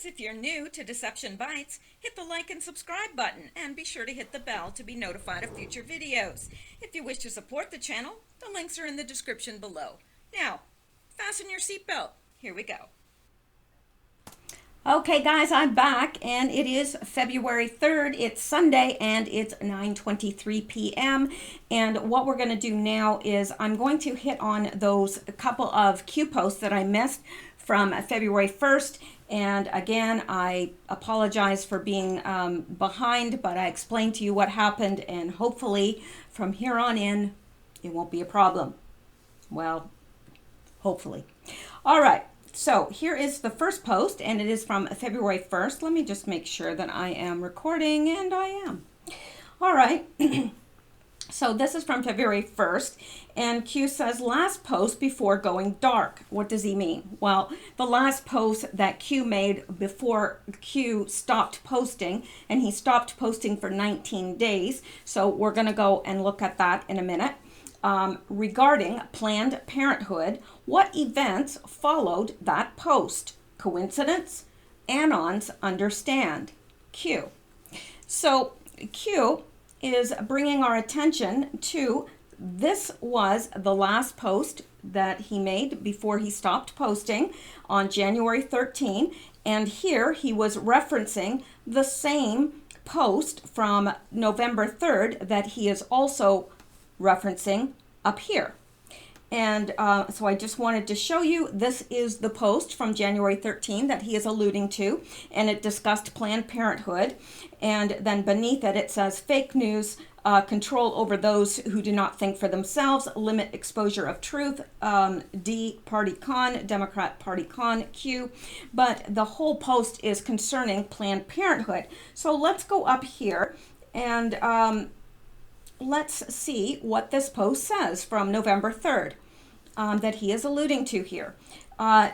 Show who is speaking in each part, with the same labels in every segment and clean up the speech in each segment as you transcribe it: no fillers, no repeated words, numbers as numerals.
Speaker 1: If you're new to Deception Bytes, hit the like and subscribe button and be sure to hit the bell to be notified of future videos. If you wish to support the channel, the links are in the description below. Now, fasten your seatbelt. Here we go.
Speaker 2: Okay guys, I'm back and it is February 3rd. It's Sunday and it's 9:23 p.m. And what we're going to do now is I'm going to hit on those couple of Q posts that I missed from February 1st. And again, I apologize for being behind, but I explained to you what happened, and hopefully from here on in, it won't be a problem. Well, hopefully. All right. So here is the first post, and it is from February 1st. Let me just make sure that I am recording, and I am. All right. So this is from February 1st, and Q says, last post before going dark. What does he mean? Well, the last post that Q made before Q stopped posting, and he stopped posting for 19 days. So we're going to go and look at that in a minute. Regarding Planned Parenthood, what events followed that post? Coincidence? Anons understand. Q. So Q is bringing our attention to this was the last post that he made before he stopped posting on January 13, and here he was referencing the same post from November 3rd that he is also referencing up here. And so I just wanted to show you, this is the post from January 13 that he is alluding to, and it discussed Planned Parenthood. And then beneath it, it says fake news, control over those who do not think for themselves, limit exposure of truth, D, party con, Democrat party con, Q. But the whole post is concerning Planned Parenthood. So let's go up here and let's see what this post says from November 3rd that he is alluding to here.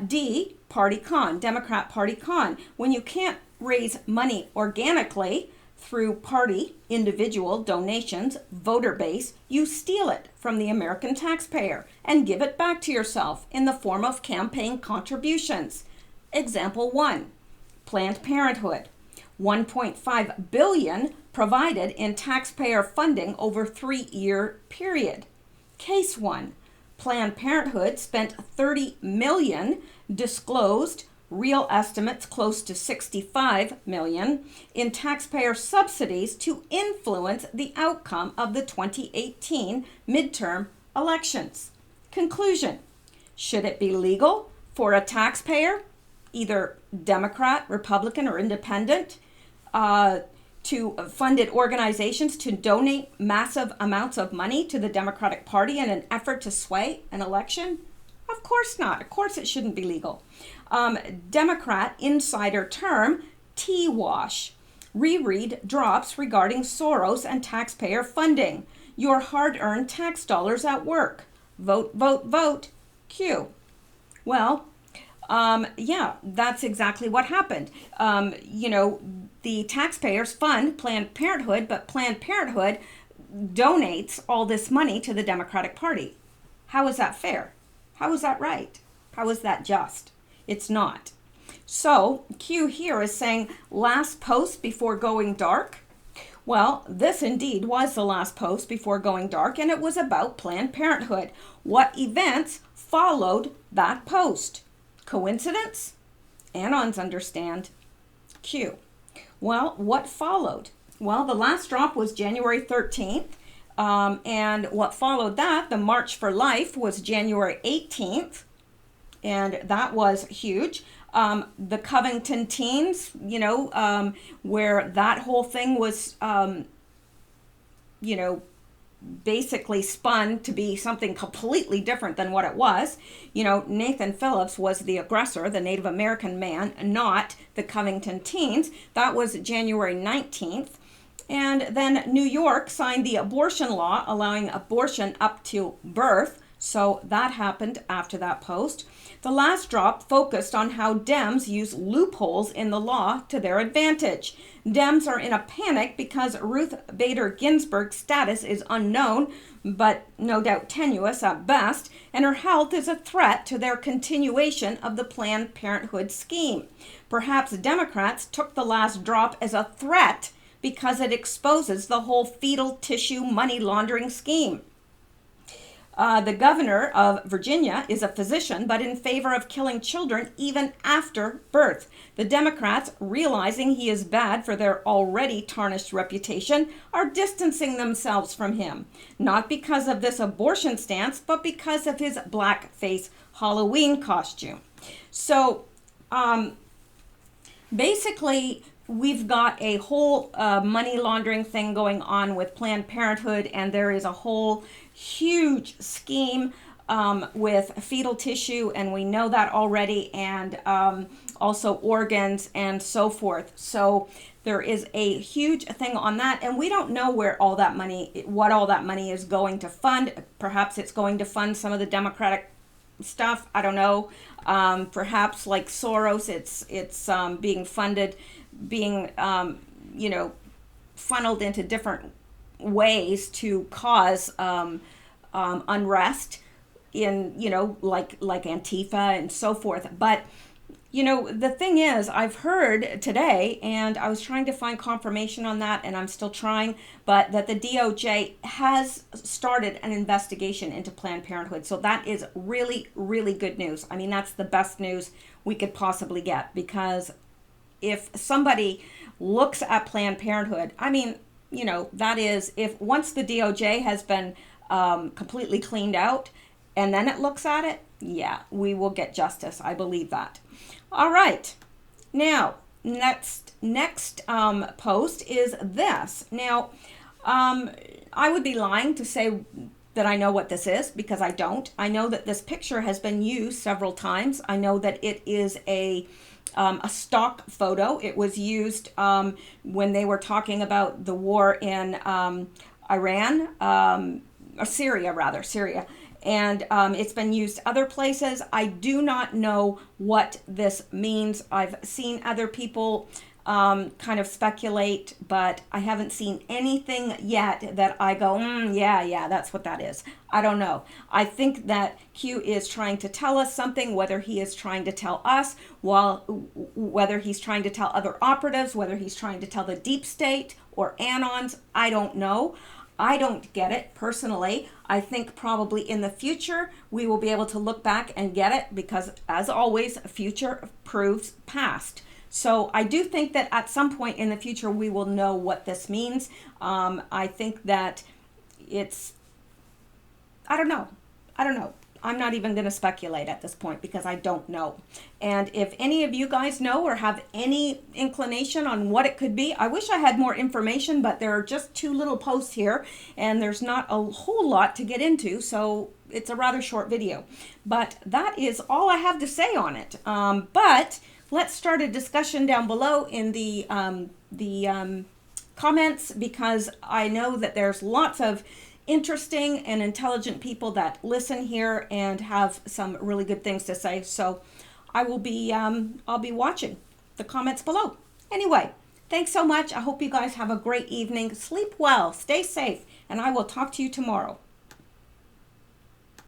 Speaker 2: D, party con, Democrat party con. When you can't raise money organically through party, individual donations, voter base, you steal it from the American taxpayer and give it back to yourself in the form of campaign contributions. Example 1, Planned Parenthood. 1.5 billion provided in taxpayer funding over 3-year period. Case 1, Planned Parenthood spent 30 million, disclosed real estimates close to 65 million in taxpayer subsidies to influence the outcome of the 2018 midterm elections. Conclusion: should it be legal for a taxpayer, either Democrat, Republican, or Independent, to funded organizations to donate massive amounts of money to the Democratic Party in an effort to sway an election? Of course not. Of course it shouldn't be legal. Democrat insider term, T-wash. Reread drops regarding Soros and taxpayer funding. Your hard-earned tax dollars at work. Vote, vote, vote. Q. Well, yeah, that's exactly what happened. The taxpayers fund Planned Parenthood, but Planned Parenthood donates all this money to the Democratic Party. How is that fair? How is that right? How is that just? It's not. So Q here is saying last post before going dark. Well, this indeed was the last post before going dark, and it was about Planned Parenthood. What events followed that post? Coincidence? Anons understand. Q. Well, what followed? Well, the last drop was January 13th. And what followed that, the March for Life, was January 18th. And that was huge. The Covington teens, where that whole thing was, basically spun to be something completely different than what it was. Nathan Phillips was the aggressor, the Native American man, not the Covington teens. That was January 19th. And then New York signed the abortion law allowing abortion up to birth. So that happened after that post. The last drop focused on how Dems use loopholes in the law to their advantage. Dems are in a panic because Ruth Bader Ginsburg's status is unknown, but no doubt tenuous at best, and her health is a threat to their continuation of the Planned Parenthood scheme. Perhaps Democrats took the last drop as a threat because it exposes the whole fetal tissue money laundering scheme. The governor of Virginia is a physician, but in favor of killing children even after birth. The Democrats, realizing he is bad for their already tarnished reputation, are distancing themselves from him. Not because of this abortion stance, but because of his blackface Halloween costume. So, basically, we've got a whole money laundering thing going on with Planned Parenthood, and there is a whole huge scheme with fetal tissue, and we know that already, and also organs and so forth. So there is a huge thing on that, and we don't know where all that money, what all that money is going to fund. Perhaps it's going to fund some of the Democratic stuff. I don't know. Perhaps like Soros, it's being funded, being funneled into different ways to cause unrest in like Antifa and so forth. But the thing is, I've heard today, and I was trying to find confirmation on that, and I'm still trying, but that the DOJ has started an investigation into Planned Parenthood. So that is really, really good news. I mean, that's the best news we could possibly get, because if somebody looks at Planned Parenthood, I mean, that is, if once the DOJ has been completely cleaned out and then it looks at it, yeah, we will get justice. I believe that. All right. Now, next post is this. Now, I would be lying to say that I know what this is, because I don't. I know that this picture has been used several times. I know that it is a stock photo. It was used when they were talking about the war in Iran, or Syria. And it's been used other places. I do not know what this means. I've seen other people kind of speculate, but I haven't seen anything yet that I go, yeah, that's what that is. I don't know. I think that Q is trying to tell us something, whether he is trying to tell us, whether he's trying to tell other operatives, whether he's trying to tell the deep state or anons, I don't know. I don't get it personally. I think probably in the future we will be able to look back and get it, because as always, future proves past. So I do think that at some point in the future we will know what this means. I think that I don't know. I'm not even going to speculate at this point, because I don't know. And if any of you guys know or have any inclination on what it could be, I wish I had more information, but there are just 2 little posts here and there's not a whole lot to get into, so it's a rather short video. But that is all I have to say on it. But let's start a discussion down below in the comments, because I know that there's lots of interesting and intelligent people that listen here and have some really good things to say. So I'll be watching the comments below. Anyway, thanks so much. I hope you guys have a great evening. Sleep well, stay safe, and I will talk to you tomorrow.